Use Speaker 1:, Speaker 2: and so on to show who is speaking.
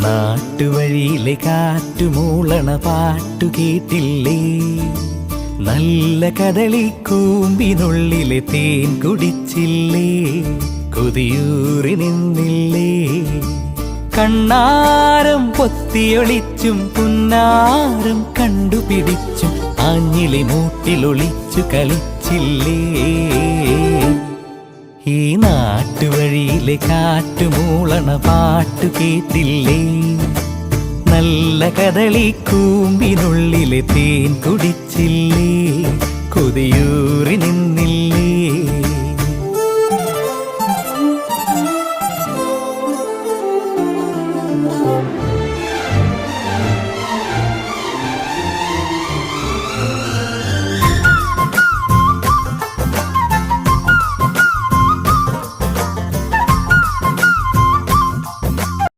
Speaker 1: നാട്ടുവഴിയിലെ കാറ്റുമൂളണ പാട്ടു കേട്ടില്ലേ? നല്ല കദളിക്കൂമ്പിനുള്ളിലെ തേൻ കുടിച്ചില്ലേ? കൊതിയൂറി നിന്നില്ലേ? കണ്ണാരം പൊത്തിയൊളിച്ചും പുന്നാരം കണ്ടുപിടിച്ചും ആഞ്ഞിലി മൂട്ടിലൊളിച്ചു കളിച്ചില്ലേ? ഈ നാട്ടുവഴിയിലെ കാറ്റുമൂളണ പാട്ടു കേട്ടില്ലേ? നല്ല കദളിക്കൂമ്പിനുള്ളിലെ തേൻ കുടിച്ചില്ലേ? കൊതിയൂറി നിന്നില്ലേ?